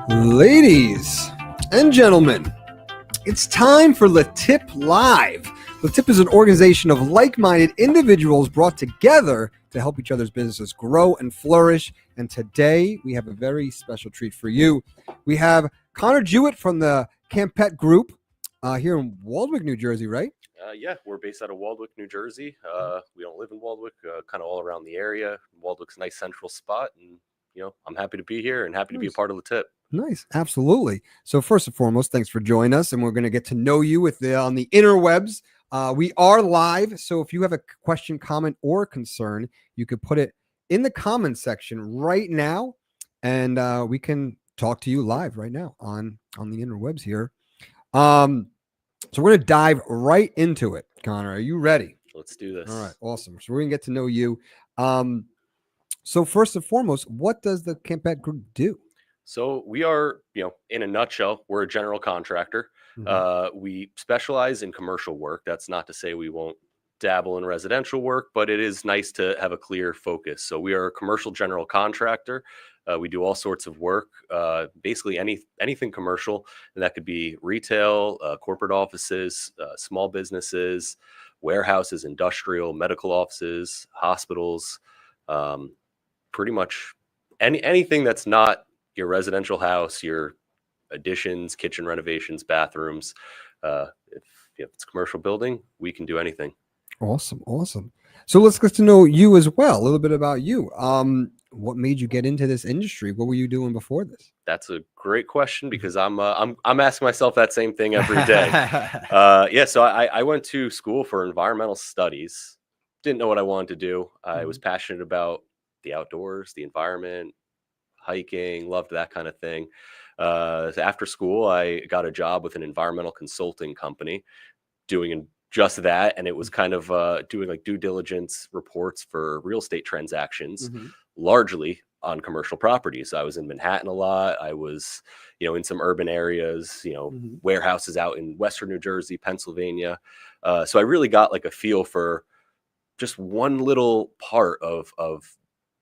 Ladies and gentlemen, it's time for LeTip Live. LeTip is an organization of like-minded individuals brought together to help each other's businesses grow and flourish. And today we have a very special treat for you. We have Connor Jewett from the Campet group here in Waldwick, New Jersey, right? Yeah, we're based out of Waldwick, New Jersey. We don't live in Waldwick, kind of all around the area. Waldwick's a nice central spot, and I'm happy to be here and happy to be a part of LeTip. Nice, absolutely. So first and foremost, thanks for joining us, and we're going to get to know you on the interwebs. We are live, so if you have a question, comment, or concern, you could put it in the comment section right now, and we can talk to you live right now on the interwebs here. So we're going to dive right into it. Connor, are you ready? Let's do this. All right, awesome. So we're going to get to know you. So first and foremost, what does the Campet group do? So we are, in a nutshell, we're a general contractor. Mm-hmm. We specialize in commercial work. That's not to say we won't dabble in residential work, but it is nice to have a clear focus. So we are a commercial general contractor. We do all sorts of work, basically anything commercial, and that could be retail, corporate offices, small businesses, warehouses, industrial, medical offices, hospitals, pretty much anything that's not your residential house, your additions, kitchen renovations, bathrooms. If it's a commercial building, we can do anything. Awesome. So let's get to know you as well, a little bit about you. What made you get into this industry? What were you doing before this? That's a great question, because I'm asking myself that same thing every day. So I went to school for environmental studies. Didn't know what I wanted to do. I was passionate about the outdoors, the environment, hiking, loved that kind of thing. So after school, I got a job with an environmental consulting company doing just that. And it was kind of doing like due diligence reports for real estate transactions, largely on commercial properties. I was in Manhattan a lot. I was, in some urban areas, warehouses out in Western New Jersey, Pennsylvania. So I really got like a feel for just one little part of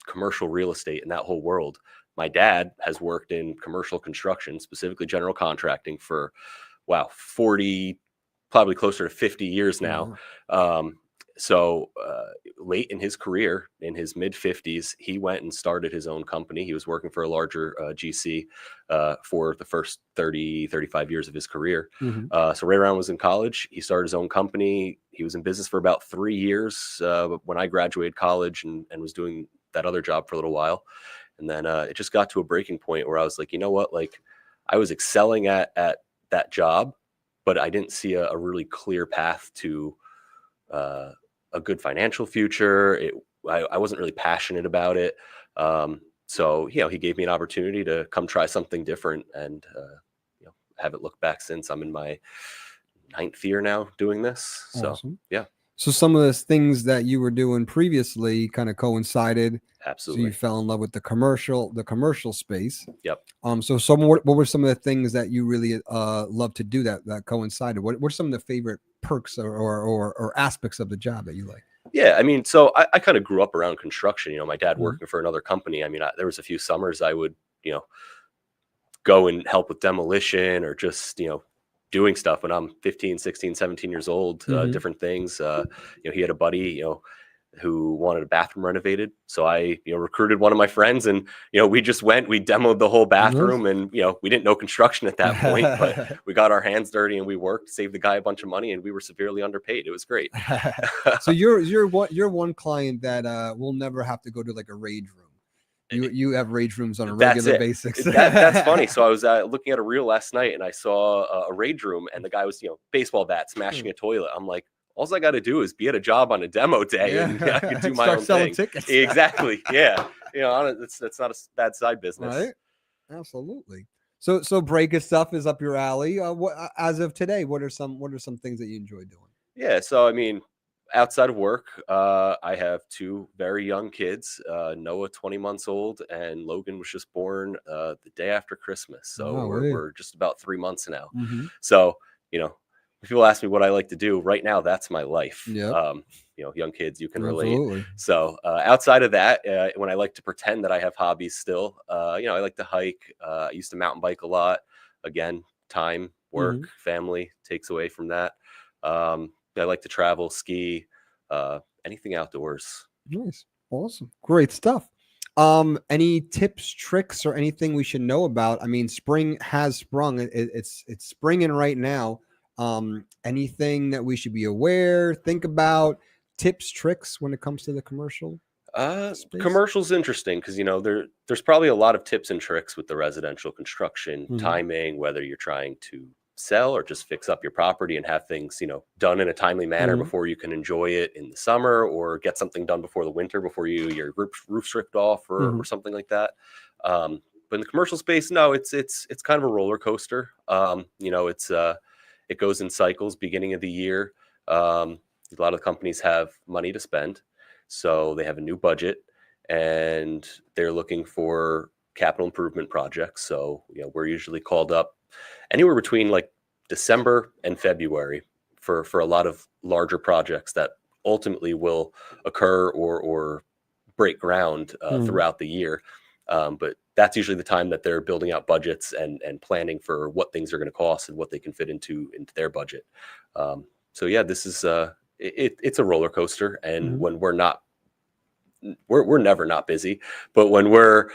commercial real estate in that whole world. My dad has worked in commercial construction, specifically general contracting, for 40, probably closer to 50 years now. So late in his career, in his mid 50s, he went and started his own company. He was working for a larger GC for the first 35 years of his career. So right around was in college. He started his own company. He was in business for about 3 years when I graduated college, and was doing that other job for a little while. And then it just got to a breaking point where I was like, you know what, like I was excelling at that job, but I didn't see a really clear path to a good financial future. I wasn't really passionate about it. So, he gave me an opportunity to come try something different, and, haven't looked back since. I'm in my 9th year now doing this. Awesome. So, yeah. So some of the things that you were doing previously kind of coincided. Absolutely. So you fell in love with the commercial space. Yep. So what were some of the things that you really love to do that coincided? What were some of the favorite perks or aspects of the job that you like? Yeah, I mean, so I kind of grew up around construction. My dad working for another company. I mean, there was a few summers I would, go and help with demolition, or just, doing stuff when I'm 15, 16, 17 years old, different things. He had a buddy, who wanted a bathroom renovated. So I, recruited one of my friends, and, we just went, we demoed the whole bathroom, and, we didn't know construction at that point, but we got our hands dirty and we worked, saved the guy a bunch of money, and we were severely underpaid. It was great. So you're one client that will never have to go to like a rage room. You have rage rooms on a regular basis. That's funny. So I was looking at a reel last night, and I saw a rage room, and the guy was, baseball bat smashing a toilet. I'm like, all I got to do is be at a job on a demo day, and I can do my own thing. Tickets. Exactly. Yeah. That's not a bad side business. Right? Absolutely. So break stuff is up your alley. As of today, what are some things that you enjoy doing? Yeah. So, I mean, outside of work, I have 2 very young kids, Noah, 20 months old, and Logan was just born the day after Christmas. So we're just about 3 months now. So, people ask me what I like to do right now, that's my life. Yeah. Young kids, you can relate. Absolutely. So outside of that, when I like to pretend that I have hobbies still, I like to hike. I used to mountain bike a lot. Again, time, work, family takes away from that. I like to travel, ski, anything outdoors. Nice. Awesome. Great stuff. Any tips, tricks, or anything we should know about? I mean, spring has sprung. It's springing right now. Anything that we should be aware, think about, tips, tricks when it comes to the commercial space? Commercial's interesting because there's probably a lot of tips and tricks with the residential construction, timing, whether you're trying to sell or just fix up your property and have things done in a timely manner before you can enjoy it in the summer, or get something done before the winter, before your roof's ripped off or something like that. But in the commercial space, no, it's kind of a roller coaster. It goes in cycles. Beginning of the year, a lot of companies have money to spend, so they have a new budget and they're looking for capital improvement projects. So we're usually called up anywhere between like December and February for a lot of larger projects that ultimately will occur or break ground throughout the year. But that's usually the time that they're building out budgets and planning for what things are going to cost and what they can fit into their budget. So yeah, this is it's a roller coaster, and when we're never not busy, but when we're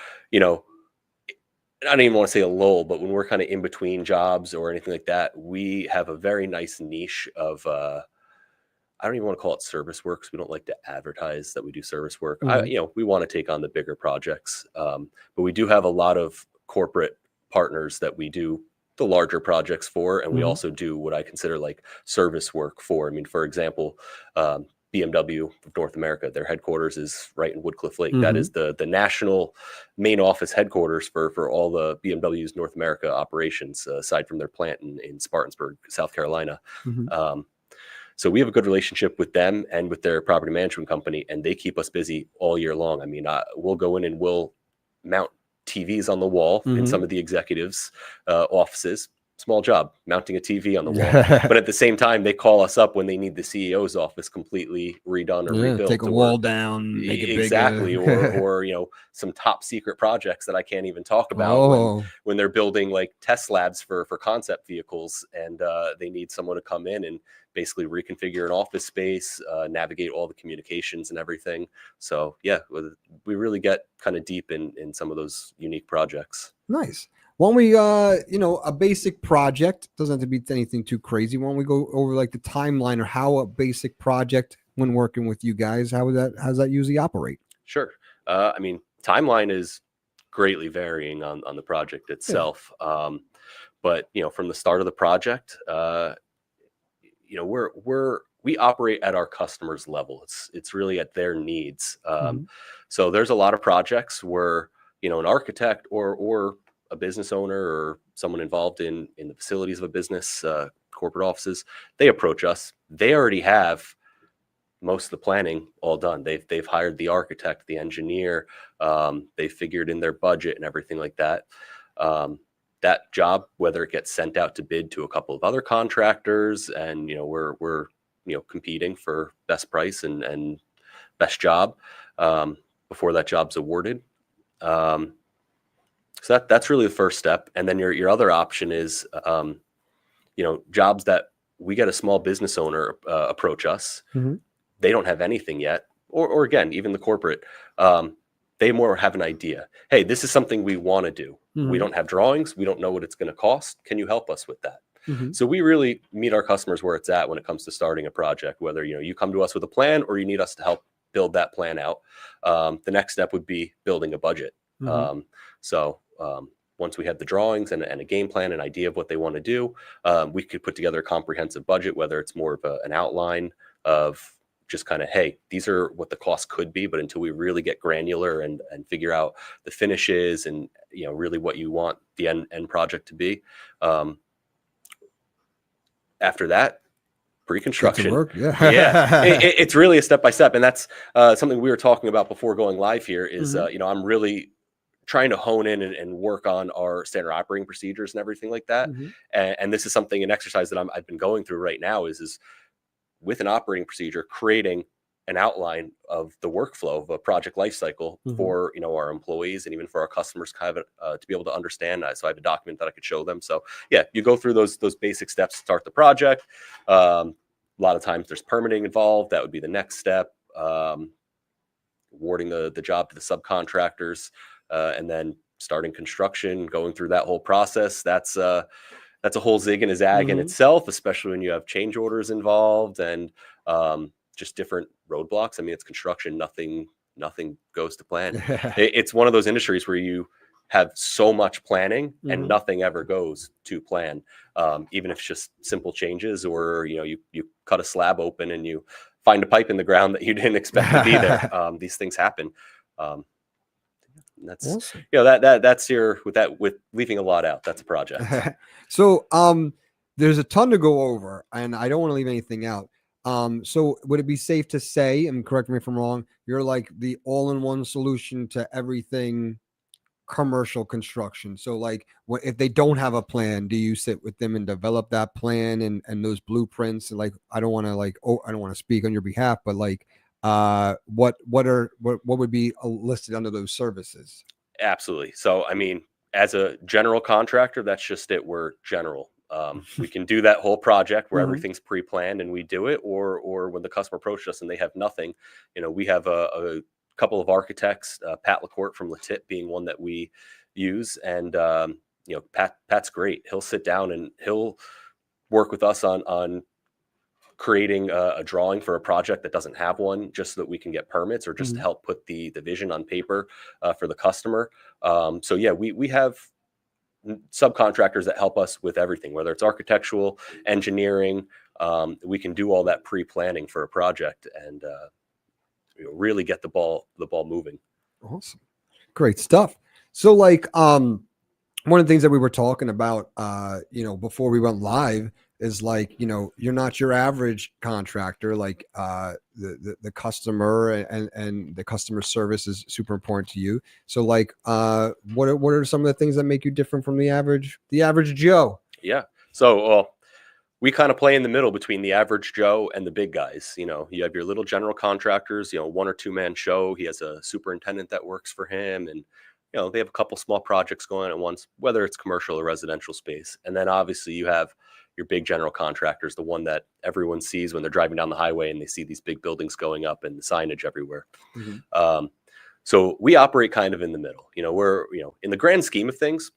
I don't even want to say a lull, but when we're kind of in between jobs or anything like that, we have a very nice niche of I don't even want to call it service work, because we don't like to advertise that we do service work. We want to take on the bigger projects, but we do have a lot of corporate partners that we do the larger projects for, and we also do what I consider like service work for. I mean, for example, BMW of North America, their headquarters is right in Woodcliff Lake. That is the national main office headquarters for all the BMW's North America operations, aside from their plant in Spartanburg, South Carolina. So we have a good relationship with them and with their property management company, and they keep us busy all year long. I mean, we'll go in and we'll mount TVs on the wall in some of the executives' offices. Small job, mounting a TV on the wall. But at the same time, they call us up when they need the CEO's office completely redone or rebuilt. Take a wall down, make it exactly, bigger. or some top secret projects that I can't even talk about when they're building like test labs for concept vehicles, and they need someone to come in and basically reconfigure an office space, navigate all the communications and everything. So yeah, we really get kind of deep in some of those unique projects. Nice. Why don't we, a basic project, doesn't have to be anything too crazy. Why don't we go over like the timeline or how a basic project, when working with you guys, how does that usually operate? Sure. I mean, timeline is greatly varying on the project itself. But from the start of the project, we operate at our customers' level. It's really at their needs. So there's a lot of projects where an architect or a business owner or someone involved in the facilities of a business, corporate offices, they approach us. They already have most of the planning all done. They've hired the architect, the engineer. They figured in their budget and everything like that. That job, whether it gets sent out to bid to a couple of other contractors, and we're competing for best price and best job before that job's awarded. So that's really the first step. And then your other option is, jobs that we get a small business owner approach us. They don't have anything yet. Or again, even the corporate, they more have an idea. Hey, this is something we want to do. We don't have drawings. We don't know what it's going to cost. Can you help us with that? So we really meet our customers where it's at when it comes to starting a project, whether you come to us with a plan or you need us to help build that plan out. The next step would be building a budget. Once we have the drawings and a game plan, an idea of what they want to do, we could put together a comprehensive budget, whether it's more of an outline of just kind of, hey, these are what the cost could be, but until we really get granular and figure out the finishes and really what you want the end project to be. After that, pre-construction. It's really a step by step, and that's something we were talking about before going live here. Is I'm really trying to hone in and work on our standard operating procedures and everything like that. And this is something, an exercise that I've been going through right now is with an operating procedure, creating an outline of the workflow of a project lifecycle for, you know, our employees and even for our customers, kind of to be able to understand that. So I have a document that I could show them. So yeah, you go through those basic steps to start the project. A lot of times there's permitting involved. That would be the next step. Awarding the job to the subcontractors, and then starting construction, going through that whole process. That's a whole zig and a zag in itself, especially when you have change orders involved and just different roadblocks. I mean, it's construction. Nothing goes to plan. It's one of those industries where you have so much planning and nothing ever goes to plan. Even if it's just simple changes, or, you know, you cut a slab open and you find a pipe in the ground that you didn't expect to be there. These things happen. That's awesome. You know, that's with leaving a lot out. That's a project. So there's a ton to go over, and I don't want to leave anything out. So would it be safe to say, and correct me if I'm wrong, you're like the all-in-one solution to everything commercial construction? So like, if they don't have a plan, do you sit with them and develop that plan and those blueprints? And like, I don't want to speak on your behalf, but like, what would be listed under those services? Absolutely. So, I mean, as a general contractor, that's just it. We're general. We can do that whole project where everything's pre-planned and we do it, or when the customer approached us and they have nothing, you know, we have a couple of architects, Pat LaCourte from LeTip being one that we use. And, you know, Pat's great. He'll sit down and he'll work with us on creating a drawing for a project that doesn't have one, just so that we can get permits, or just to help put the vision on paper for the customer. So yeah, we have subcontractors that help us with everything, whether it's architectural, engineering. We can do all that pre-planning for a project and you know, really get the ball moving. Awesome. Great stuff. So like one of the things that we were talking about you know, before we went live is like, you know, you're not your average contractor. Like the customer and the customer service is super important to you. So like what are some of the things that make you different from the average Joe? Yeah. So we kind of play in the middle between the average Joe and the big guys. You know, you have your little general contractors, you know, 1 or 2 man show. He has a superintendent that works for him, and you know, they have a couple small projects going at once, whether it's commercial or residential space. And then obviously you have your big general contractors, the one that everyone sees when they're driving down the highway and they see these big buildings going up and the signage everywhere. So we operate kind of in the middle. You know, we're, you know, in the grand scheme of things,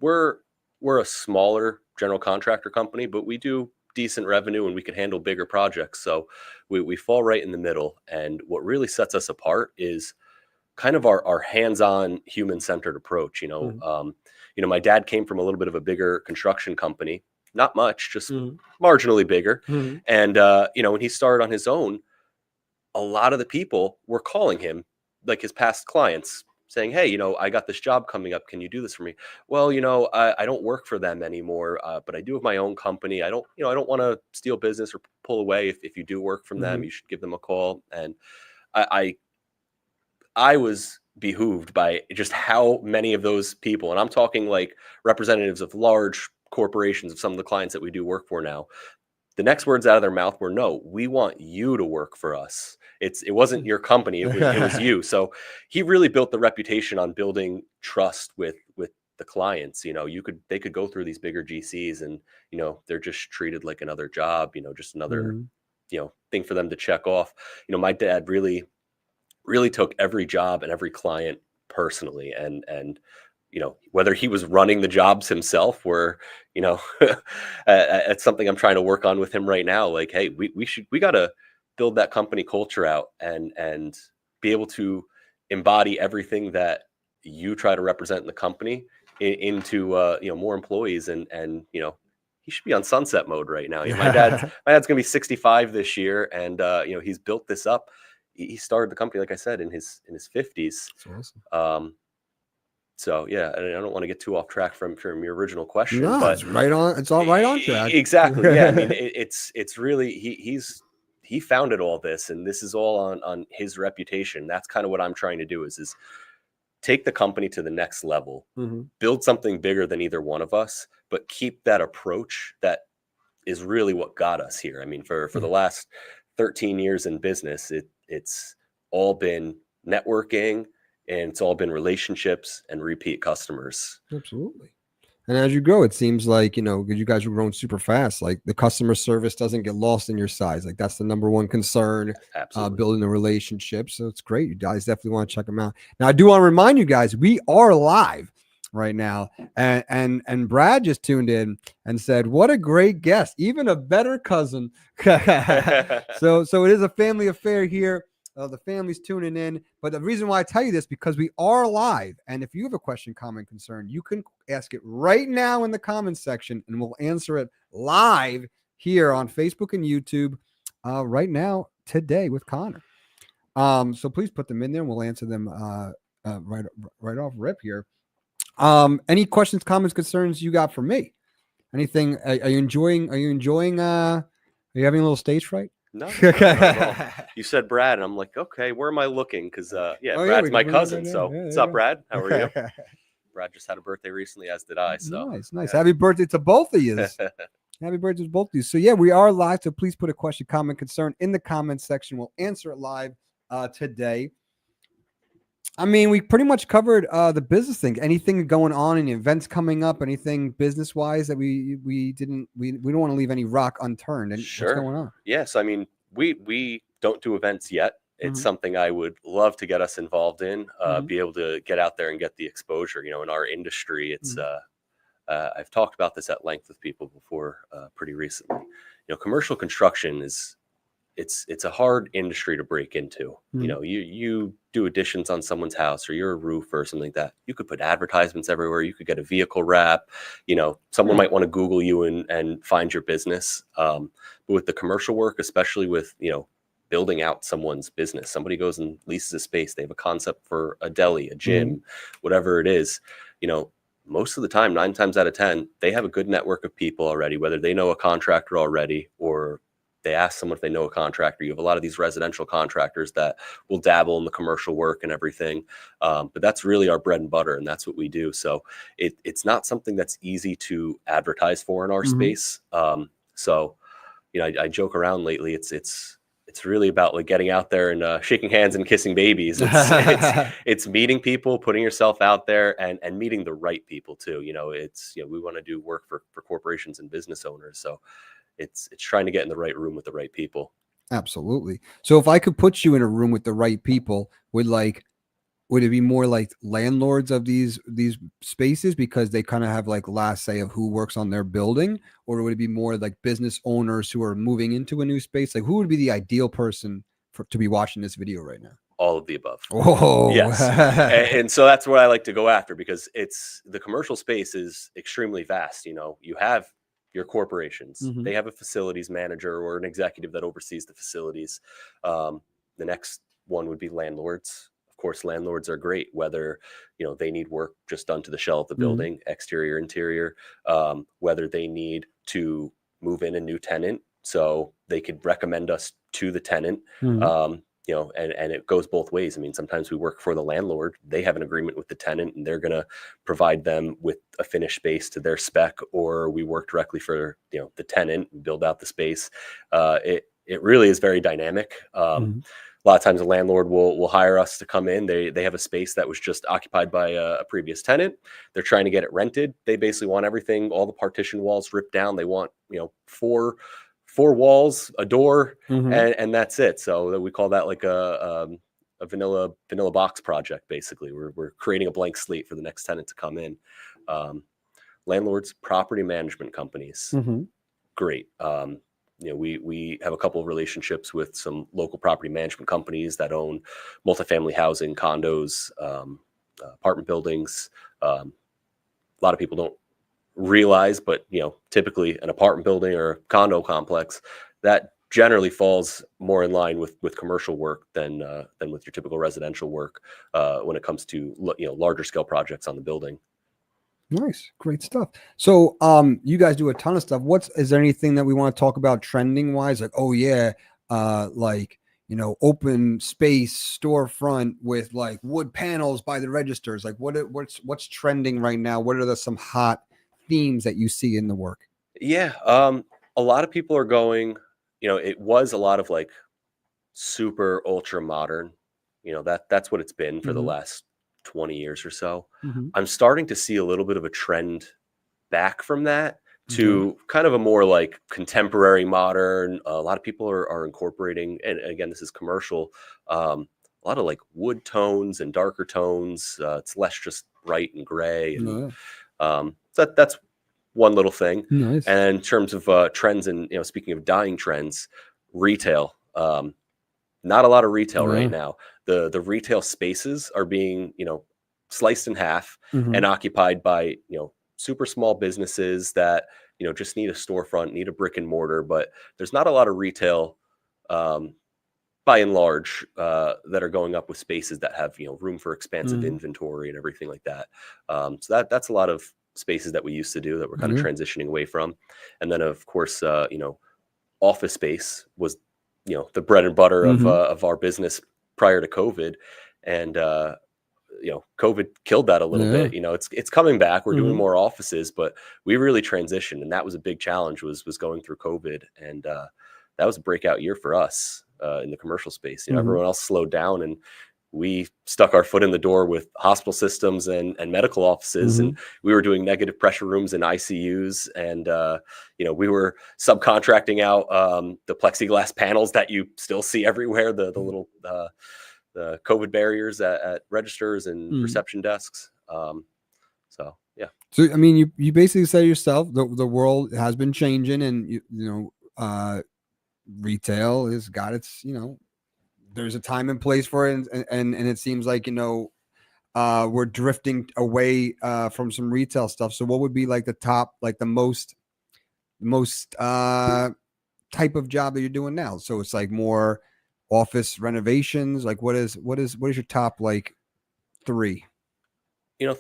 we're a smaller general contractor company, but we do decent revenue and we can handle bigger projects. So we fall right in the middle. And what really sets us apart is kind of our hands-on, human-centered approach. You know, my dad came from a little bit of a bigger construction company, not much, just marginally bigger. And you know, when he started on his own, a lot of the people were calling him, like his past clients, saying, hey, you know, I got this job coming up. Can you do this for me? Well, you know, I don't work for them anymore, but I do have my own company. I don't want to steal business or pull away. If you do work from them, you should give them a call. And I was behooved by just how many of those people, and I'm talking like representatives of large corporations, of some of the clients that we do work for now, the next words out of their mouth were, no, we want you to work for us. It wasn't your company, it was you. So he really built the reputation on building trust with the clients. You know, they could go through these bigger GCs and, you know, they're just treated like another job, you know, just another, you know, thing for them to check off. You know, my dad really took every job and every client personally, and you know, whether he was running the jobs himself, where, you know, it's something I'm trying to work on with him right now. Like, hey, we got to build that company culture out and be able to embody everything that you try to represent in the company into you know, more employees. And you know, he should be on sunset mode right now. You know, my dad's gonna be 65 this year, and you know, he's built this up. He started the company, like I said, in his 50s. That's awesome. So yeah, I don't want to get too off track from your original question. No, but it's right on. It's all right on track. Exactly. Yeah. I mean, it's really, he founded all this, and this is all on his reputation. That's kind of what I'm trying to do is take the company to the next level, Mm-hmm. build something bigger than either one of us, but keep that approach that is really what got us here. I mean, for the last 13 years in business, it's all been networking, and it's all been relationships and repeat customers. Absolutely. And as you grow, it seems like, because you guys are growing super fast, like the customer service doesn't get lost in your size. Like that's the number one concern, Absolutely. building the relationship. So it's great. You guys definitely want to check them out. Now, I do want to remind you guys, we are live right now. And Brad just tuned in and said, what a great guest, even a better cousin. So it is a family affair here. The family's tuning in. But the reason why I tell you this, because we are live. And if you have a question, comment, concern, you can ask it right now in the comments section, and we'll answer it live here on Facebook and YouTube right now, today with Connor. So please put them in there, and we'll answer them right off rip here. Any questions, comments, concerns you got for me? Anything? Are you enjoying? Are you having a little stage fright? No, not at all. You said Brad, and I'm like, okay, where am I looking? Because Brad's my cousin. So what's up, Brad? How are you? Brad just had a birthday recently, as did I. So nice. Yeah. Happy birthday to both of you. Happy birthday to both of you. So yeah, we are live. So please put a question, comment, concern in the comments section. We'll answer it live today. I mean, we pretty much covered the business thing. Anything going on, any events coming up, anything business wise that we don't want to leave any rock unturned. Sure. What's going on? Yes, I mean, we don't do events yet. It's something I would love to get us involved in, be able to get out there and get the exposure. In our industry, it's I've talked about this at length with people before pretty recently. Commercial construction it's a hard industry to break into. You do additions on someone's house, or you're a roofer or something like that. You could put advertisements everywhere. You could get a vehicle wrap. Someone might want to Google you and find your business. But with the commercial work, especially with, building out someone's business, somebody goes and leases a space. They have a concept for a deli, a gym, whatever it is, most of the time, 9 times out of 10, they have a good network of people already, whether they know a contractor already or they ask someone if they know a contractor. You have a lot of these residential contractors that will dabble in the commercial work and everything. But that's really our bread and butter, and that's what we do. So it's not something that's easy to advertise for in our space. So, I joke around lately. It's really about like getting out there and shaking hands and kissing babies. It's meeting people, putting yourself out there, and meeting the right people too. We want to do work for corporations and business owners. So it's trying to get in the right room with the right people. Absolutely. So if I could put you in a room with the right people, would it be more like landlords of these spaces because they kind of have like last say of who works on their building, or would it be more like business owners who are moving into a new space? Like who would be the ideal person to be watching this video right now? All of the above. Oh, yes. And so that's what I like to go after, because the commercial space is extremely vast. You have your corporations, they have a facilities manager or an executive that oversees the facilities. The next one would be landlords. Of course, landlords are great, whether, they need work just done to the shell of the building, exterior, interior, whether they need to move in a new tenant, so they could recommend us to the tenant. And it goes both ways. I mean, sometimes we work for the landlord. They have an agreement with the tenant and they're going to provide them with a finished space to their spec, or we work directly for, the tenant and build out the space. It really is very dynamic. A lot of times a landlord will hire us to come in. They have a space that was just occupied by a previous tenant. They're trying to get it rented. They basically want everything, all the partition walls ripped down. They want, 4 walls, a door, and that's it. So we call that like a vanilla box project. Basically, we're creating a blank slate for the next tenant to come in. Landlords, property management companies, great. We have a couple of relationships with some local property management companies that own multifamily housing, condos, apartment buildings. A lot of people don't realize, but typically an apartment building or a condo complex that generally falls more in line with commercial work than with your typical residential work when it comes to larger scale projects on the building. Nice, great stuff. So you guys do a ton of stuff. Is there anything that we want to talk about trending wise? Like, oh yeah, open space storefront with like wood panels by the registers? Like what's trending right now? What are some hot themes that you see in the work? Yeah. A lot of people are going, it was a lot of like super ultra modern, that's what it's been for the Mm-hmm. last 20 years or so. Mm-hmm. I'm starting to see a little bit of a trend back from that Okay. to kind of a more like contemporary modern. A lot of people are incorporating, and again, this is commercial, a lot of like wood tones and darker tones. It's less just bright and gray. And Yeah. that's one little thing. Nice. And in terms of trends, and speaking of dying trends, retail. Not a lot of retail right Yeah. now. The retail spaces are being, sliced in half Mm-hmm. and occupied by, super small businesses that, just need a storefront, need a brick and mortar, but there's not a lot of retail, um, by and large, that are going up with spaces that have, room for expansive Mm-hmm. inventory and everything like that. So that's a lot of spaces that we used to do that we're kind of Yeah. transitioning away from. And then of course, office space was, the bread and butter Mm-hmm. of our business prior to COVID. And COVID killed that a little Yeah. bit. It's coming back. We're doing Mm-hmm. more offices, but we really transitioned, and that was a big challenge. Was going through COVID, and that was a breakout year for us in the commercial space. Mm-hmm. Everyone else slowed down, and we stuck our foot in the door with hospital systems and medical offices, Mm-hmm. and we were doing negative pressure rooms and ICUs, and we were subcontracting out the plexiglass panels that you still see everywhere, the little the COVID barriers at registers and Mm-hmm. reception desks. So yeah. So I mean, you basically say yourself the world has been changing, and retail has got its there's a time and place for it, and it seems like we're drifting away from some retail stuff. So what would be like the top, like the most type of job that you're doing now? So it's like more office renovations. Like what is your top like three?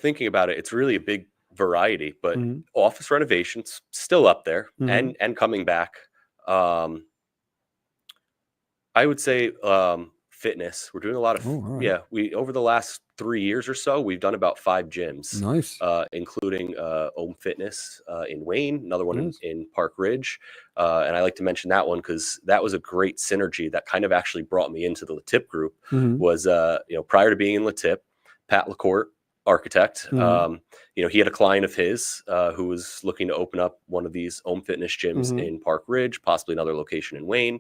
Thinking about it, it's really a big variety, but Mm-hmm. office renovations still up there Mm-hmm. and coming back. Um, I would say fitness. We're doing a lot of, Oh, all right. yeah. We over the last 3 years or so, we've done about 5 gyms, Nice. including Ohm Fitness in Wayne, another one Nice. in Park Ridge, and I like to mention that one because that was a great synergy that kind of actually brought me into the LeTip group. Mm-hmm. Was prior to being in LeTip, Pat LaCourte, architect. Mm-hmm. He had a client of his who was looking to open up one of these Ohm Fitness gyms Mm-hmm. in Park Ridge, possibly another location in Wayne.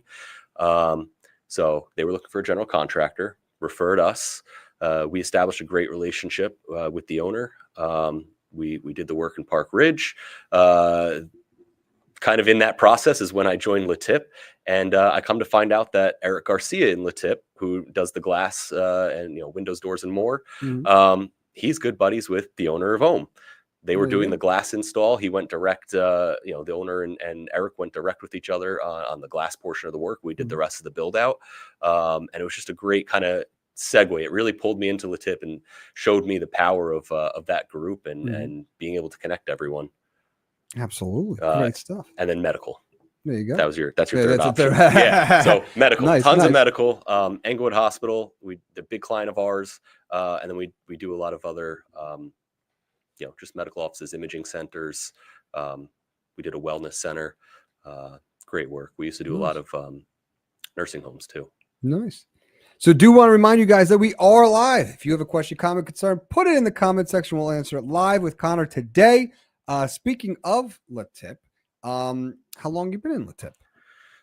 So they were looking for a general contractor, referred us. We established a great relationship with the owner. We did the work in Park Ridge. Kind of in that process is when I joined LeTip, and I come to find out that Eric Garcia in LeTip, who does the glass and windows, doors, and more, Mm-hmm. he's good buddies with the owner of Ohm. They were There you doing go. the glass install. He went direct, the owner and Eric went direct with each other on the glass portion of the work. We did the rest of the build out. And it was just a great kind of segue. It really pulled me into LeTip and showed me the power of that group and being able to connect everyone. Absolutely. Uh, Great stuff. and then medical. There you go. That's your Yeah, third that's a option. third. Yeah. So medical, Nice, tons of nice. medical. Englewood Hospital, the big client of ours, and then we do a lot of other, just medical offices, imaging centers. We did a wellness center. Great work. We used to do a lot Nice. of nursing homes too. Nice. So do want to remind you guys that we are live. If you have a question, comment, concern, put it in the comment section. We'll answer it live with Connor today. Speaking of LeTip, how long you been in LeTip?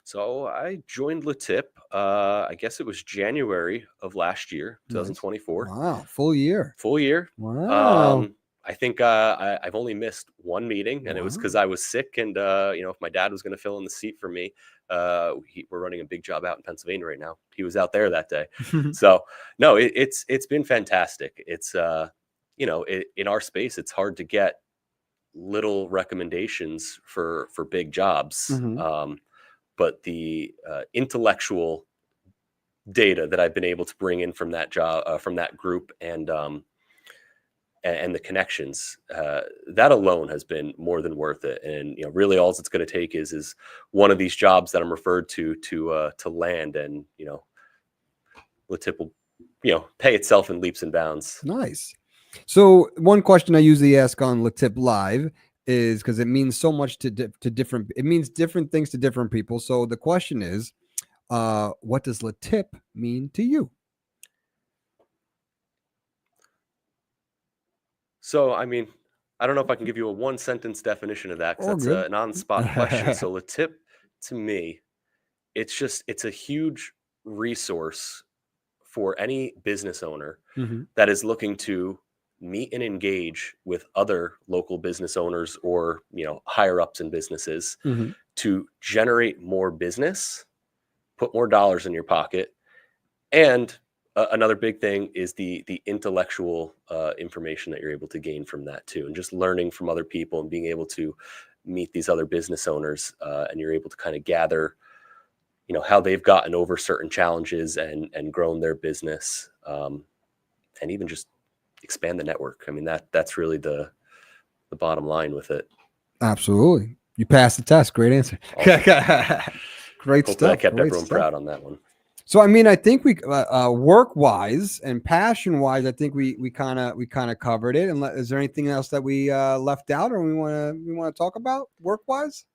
So I joined LeTip. I guess it was January of last year, 2024. Nice. Wow, full year. Full year. Wow. I think I've only missed one meeting, and it was because I was sick. And if my dad was going to fill in the seat for me, we're running a big job out in Pennsylvania right now. He was out there that day, so no, it's been fantastic. It's in our space, it's hard to get little recommendations for big jobs. Mhm. But the intellectual data that I've been able to bring in from that job, from that group, and the connections, that alone has been more than worth it. And really, all it's going to take is one of these jobs that I'm referred to land, and LeTip will, pay itself in leaps and bounds. Nice. So one question I usually ask on LeTip Live is because it means so much to different. It means different things to different people. So the question is, what does LeTip mean to you? So, I mean, I don't know if I can give you a one sentence definition of that because that's Good. an on spot question. So, LeTip to me, it's a huge resource for any business owner that is looking to meet and engage with other local business owners or higher ups in businesses to generate more business, put more dollars in your pocket, and another big thing is the intellectual information that you're able to gain from that too, and just learning from other people and being able to meet these other business owners, and you're able to kind of gather how they've gotten over certain challenges and grown their business, and even just expand the network. I mean, that's really the bottom line with it. Absolutely. You passed the test. Great answer. Awesome. Great Hopefully stuff. I kept Great everyone stuff. proud on that one. So, I mean, I think we work wise and passion wise, I think we kind of covered it. And is there anything else that we left out or we want to talk about work wise?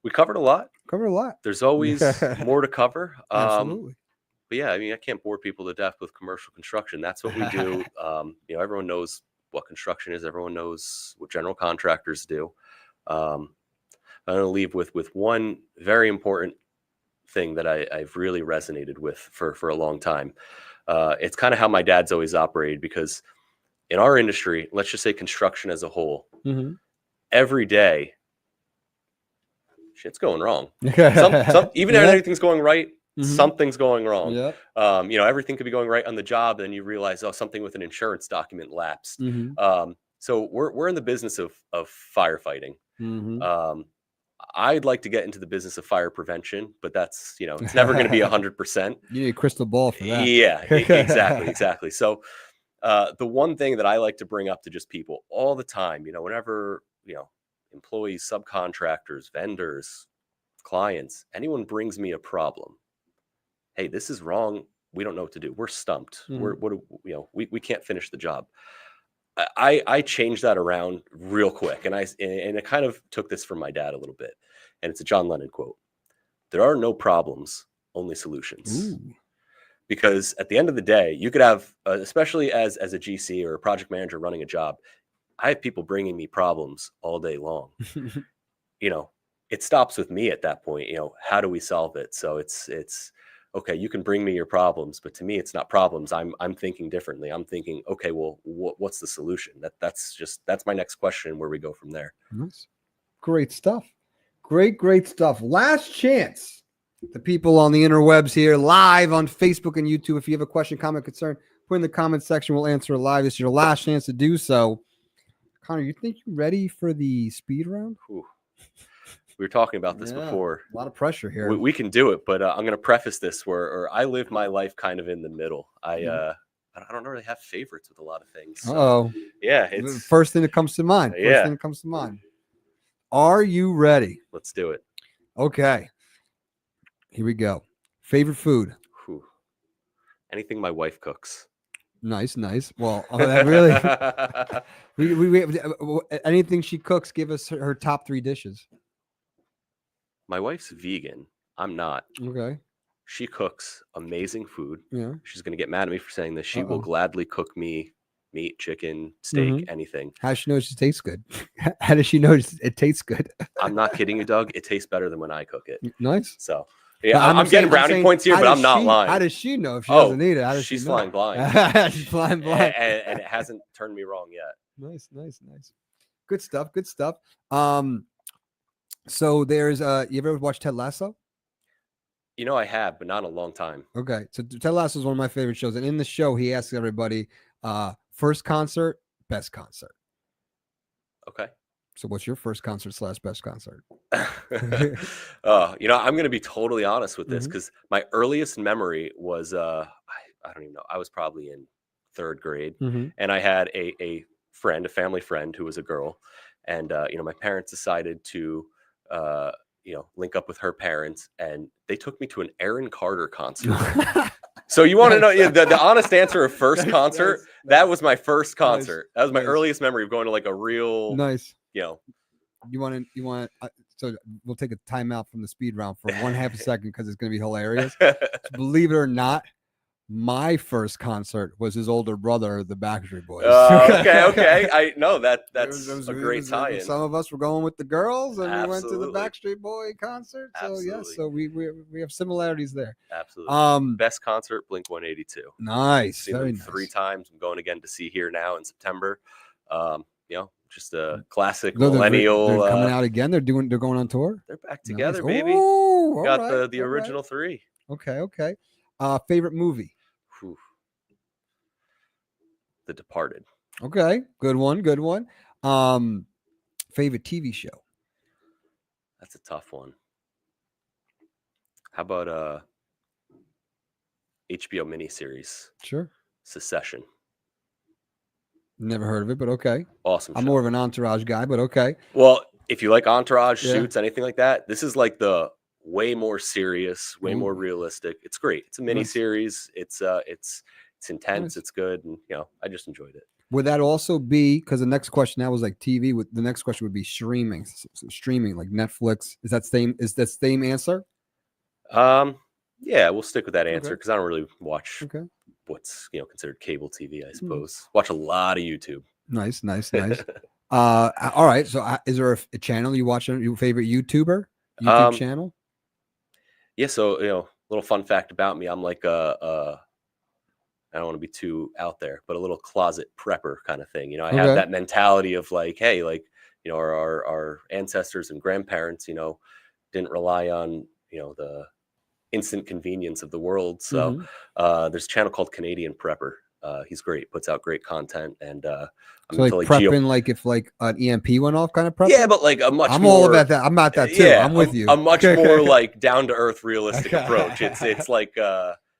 We covered a lot. Covered a lot. There's always more to cover. Absolutely. But yeah, I mean, I can't bore people to death with commercial construction. That's what we do. Everyone knows what construction is. Everyone knows what general contractors do. I'm going to leave with one very important thing that I've really resonated with for a long time. It's kind of how my dad's always operated, because in our industry, let's just say construction as a whole, every day, shit's going wrong. Even if everything's going right, something's going wrong. Everything could be going right on the job, then you realize, something with an insurance document lapsed. So we're in the business of firefighting. I'd like to get into the business of fire prevention, but that's it's never going to be 100%. You need a crystal ball for that. Yeah, exactly. So the one thing that I like to bring up to just people all the time, whenever employees, subcontractors, vendors, clients, anyone brings me a problem. Hey, this is wrong. We don't know what to do. We're stumped. We can't finish the job. I changed that around real quick, and I kind of took this from my dad a little bit, and it's a John Lennon quote: "There are no problems, only solutions." Ooh. Because at the end of the day, you could have, especially as a GC or a project manager running a job, I have people bringing me problems all day long. It stops with me at that point. How do we solve it? So it's okay. You can bring me your problems, but to me, it's not problems. I'm thinking differently. I'm thinking, okay, well, what's the solution? That's my next question. Where we go from there. Nice. Great stuff. Great stuff. Last chance. The people on the interwebs here live on Facebook and YouTube. If you have a question, comment, concern, put in the comment section. We'll answer it live. It's your last chance to do so. Connor, you think you're ready for the speed round? Ooh. We were talking about this before. A lot of pressure here. We can do it, but I'm going to preface this where I live my life kind of in the middle. I don't really have favorites with a lot of things. So, yeah, it's first thing that comes to mind. Are you ready? Let's do it. Okay. Here we go. Favorite food? Whew. Anything my wife cooks. Nice. Well, really, we anything she cooks, give us her top 3 dishes. My wife's vegan. I'm not. Okay. She cooks amazing food. Yeah. She's going to get mad at me for saying this. She will gladly cook me meat, chicken, steak, anything. How does she know it tastes good? How does she know it tastes good? I'm not kidding you, Doug. It tastes better than when I cook it. Nice. So, yeah, I'm getting brownie points here, but I'm not lying. How does she know if she doesn't eat it? How does she's she know? flying blind. She's flying blind. And it hasn't turned me wrong yet. Nice. Good stuff. So there's you ever watched Ted Lasso? I have, but not in a long time. Okay. So Ted Lasso is one of my favorite shows. And in the show, he asks everybody, first concert, best concert. Okay. So what's your first concert / best concert? I'm going to be totally honest with this, because my earliest memory was, I don't even know. I was probably in 3rd grade, and I had a family friend who was a girl. And, my parents decided to, link up with her parents, and they took me to an Aaron Carter concert. So you want to know the honest answer of first concert? Nice. That was my first Nice. concert. That was my Nice. earliest memory of going to like a real, Nice. you know. You want so we'll take a timeout from the speed round for 1/2 a second because it's going to be hilarious. So believe it or not, my first concert was his older brother, the Backstreet Boys. Okay. I know that's a great tie-in. Some of us were going with the girls, and we went to the Absolutely. Backstreet Boy concert. So Absolutely. yes, so we have similarities there. Absolutely. Best concert, Blink 182. Nice. Seen Very them nice. 3 times. I'm going again to see Here Now in September. You know, just a classic No, millennial. They're coming out again. They're going on tour. They're back together, Nice. baby. Ooh, Got right, the original 3. Okay. Favorite movie? Whew. The Departed. Okay, good one. Favorite TV show? That's a tough one. How about HBO miniseries? Sure. Succession. Never heard of it, but okay. Awesome. I'm more of an Entourage guy, but okay. Well, if you like Entourage, Suits, anything like that, this is like the way more serious, way more realistic. It's great. It's a miniseries. It's intense. It's good, and I just enjoyed it. Would that also be because the next question now was like TV? The next question would be streaming, like Netflix. Is that same answer? Yeah, we'll stick with that answer because I don't really watch what's considered cable TV. I suppose watch a lot of YouTube. Nice. All right. So, is there a channel you watch? Your favorite YouTube channel? Yeah. So little fun fact about me: I'm like I don't want to be too out there, but a little closet prepper kind of thing. I have that mentality of like, hey, like our ancestors and grandparents, didn't rely on the instant convenience of the world. So there's a channel called Canadian Prepper. He's great, puts out great content, and I'm so like prepping, like if like an EMP went off, kind of prepping. Yeah, but like a much. I'm more, all about that. I'm about that too. Yeah, I'm with you. A much more like down to earth, realistic approach. It's like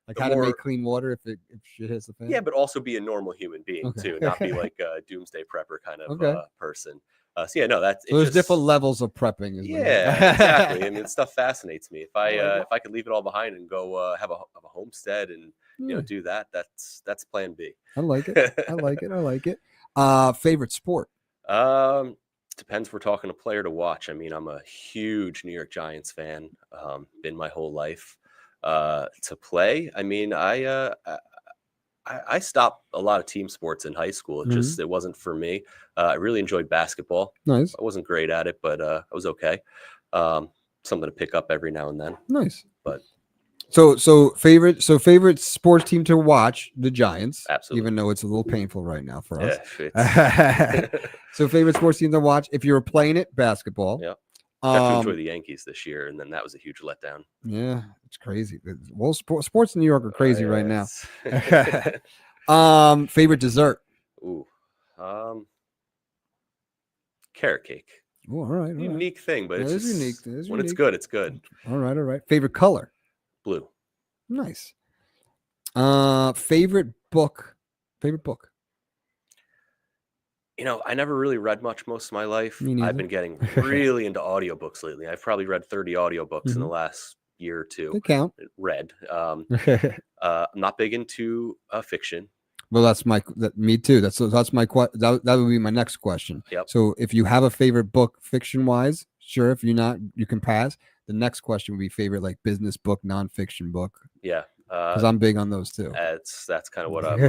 like how to make clean water if shit hits the fan. Yeah, but also be a normal human being too, not be like a doomsday prepper kind of person. That's so there's different levels of prepping. Exactly. I mean, stuff fascinates me. If I could leave it all behind and go have a homestead and do that, that's plan B. I like it. Favorite sport? Depends if we're talking a player to watch. I mean, I'm a huge New York Giants fan. Been my whole life. To play, I mean, I stopped a lot of team sports in high school. It wasn't for me. I really enjoyed basketball. Nice. I wasn't great at it, but I was okay. Something to pick up every now and then. Nice. But so favorite sports team to watch, the Giants. Absolutely. Even though it's a little painful right now for us. Yeah, so favorite sports team to watch if you were playing it, basketball. Yeah. Got to enjoy the Yankees this year, and then that was a huge letdown. Yeah, it's crazy. Well, sports in New York are crazy right now. Favorite dessert? Ooh, carrot cake. Oh, all right. Unique thing, but it's unique. When it's good, it's good. All right. Favorite color? Blue. Nice. Favorite book? I never really read much most of my life. I've been getting really into audiobooks lately. I've probably read 30 audiobooks in the last year or two. They count. Read. I'm not big into fiction. Well, me too. That's my that would be my next question. Yep. So if you have a favorite book fiction wise, sure. If you're not, you can pass. The next question would be favorite like business book, nonfiction book. Yeah. Because I'm big on those too. That's kind of what I'm.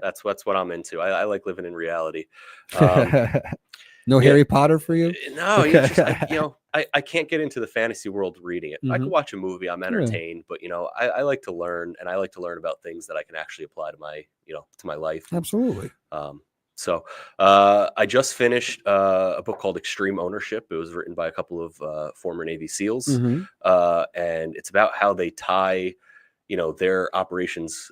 That's what I'm into. I like living in reality. No Harry Potter for you? No, I can't get into the fantasy world reading it. I could watch a movie, I'm entertained, but I like to learn, and I like to learn about things that I can actually apply to my to my life. Absolutely. So I just finished a book called Extreme Ownership. It was written by a couple of former Navy SEALs, and it's about how they tie their operations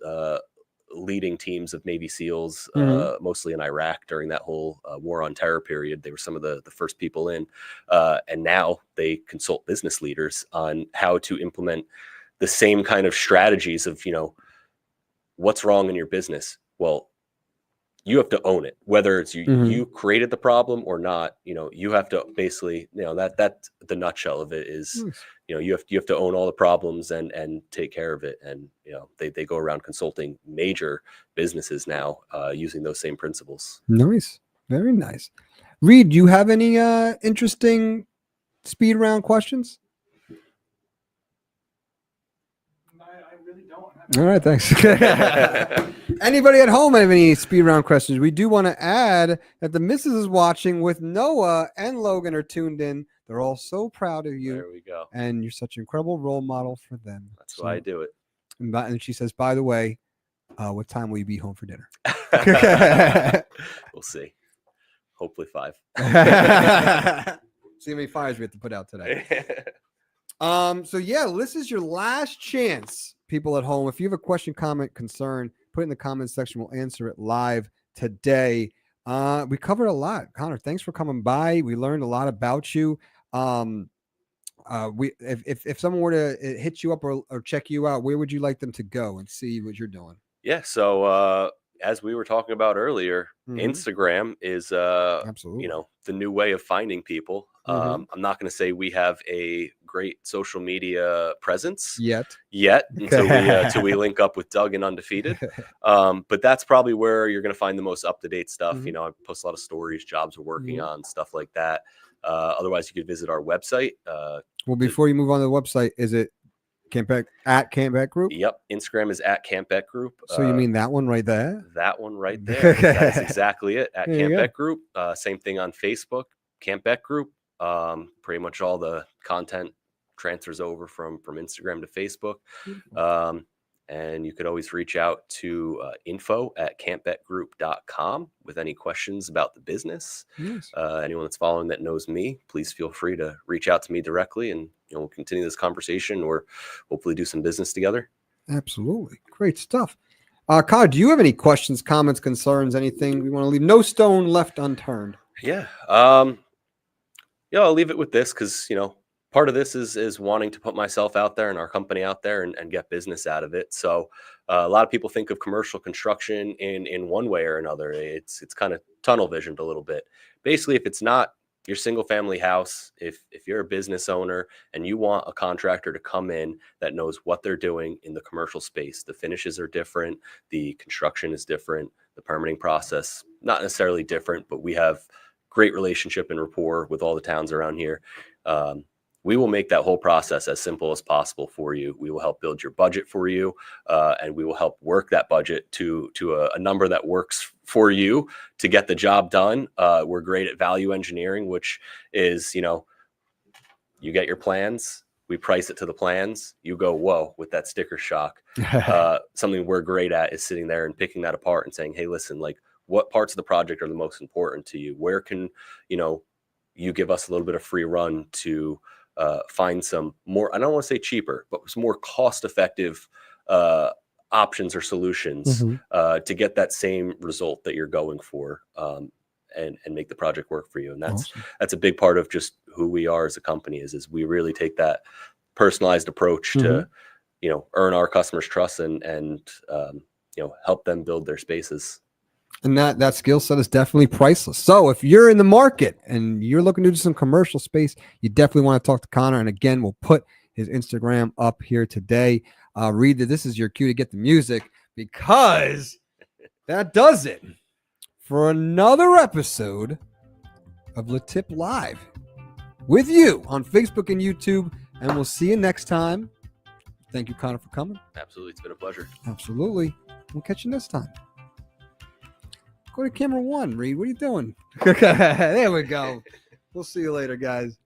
leading teams of Navy SEALs, mostly in Iraq during that whole war on terror period. They were some of the first people in, and now they consult business leaders on how to implement the same kind of strategies of, what's wrong in your business. Well, you have to own it, whether it's Mhm. you created the problem or not. You have to basically, that the nutshell of it is, Nice. you have to own all the problems and take care of it. And they go around consulting major businesses now using those same principles. Nice. Very nice. Reed, do you have any interesting speed round questions? I really don't. All right, thanks. Anybody at home have any speed round questions? We do want to add that the missus is watching with Noah and Logan are tuned in. They're all so proud of you. There we go. And you're such an incredible role model for them. That's why I do it. And she says, by the way, what time will you be home for dinner? We'll see. Hopefully 5. See how many fires we have to put out today. So yeah, this is your last chance, people at home. If you have a question, comment, concern, put it in the comments section. We'll answer it live today. We covered a lot. Connor, thanks for coming by. We learned a lot about you. If someone were to hit you up or check you out, where would you like them to go and see what you're doing? Yeah. So as we were talking about earlier, Instagram is absolutely, the new way of finding people. I'm not going to say we have a great social media presence yet until we link up with Doug and Undefeated. But that's probably where you're going to find the most up-to-date stuff. I post a lot of stories, jobs we're working on, stuff like that. Otherwise, you could visit our website. Well, before you move on to the website, is it Campet at Campet Group? Yep. Instagram is at Campet Group. So you mean that one right there? That one right there. That's exactly it. At Campet Group. Same thing on Facebook, Campet Group. Pretty much all the content transfers over from Instagram to Facebook. And you could always reach out to info@campetgroup.com with any questions about the business. Yes. Anyone that's following that knows me, please feel free to reach out to me directly, and we'll continue this conversation or hopefully do some business together. Absolutely. Great stuff. Kyle, do you have any questions, comments, concerns, anything we want to leave? No stone left unturned. Yeah. I'll leave it with this because, part of this is wanting to put myself out there and our company out there and get business out of it. So a lot of people think of commercial construction in one way or another. It's kind of tunnel visioned a little bit. Basically, if it's not your single family house, if you're a business owner and you want a contractor to come in that knows what they're doing in the commercial space, the finishes are different, the construction is different, the permitting process, not necessarily different, but we have great relationship and rapport with all the towns around here. We will make that whole process as simple as possible for you. We will help build your budget for you, and we will help work that budget to a number that works for you to get the job done. We're great at value engineering, which is, you get your plans, we price it to the plans, you go, whoa, with that sticker shock. Something we're great at is sitting there and picking that apart and saying, hey, listen, like, what parts of the project are the most important to you? Where can, you give us a little bit of free run to find some more, I don't want to say cheaper, but some more cost-effective options or solutions to get that same result that you're going for, and make the project work for you. And that's a big part of just who we are as a company is we really take that personalized approach to, earn our customers' trust and help them build their spaces. And that skill set is definitely priceless. So if you're in the market and you're looking to do some commercial space, you definitely want to talk to Connor. And again, we'll put his Instagram up here today. Reed, this is your cue to get the music, because that does it for another episode of LeTip Live with you on Facebook and YouTube. And we'll see you next time. Thank you, Connor, for coming. Absolutely. It's been a pleasure. Absolutely. We'll catch you next time. Go to camera 1, Reed. What are you doing? There we go. We'll see you later, guys.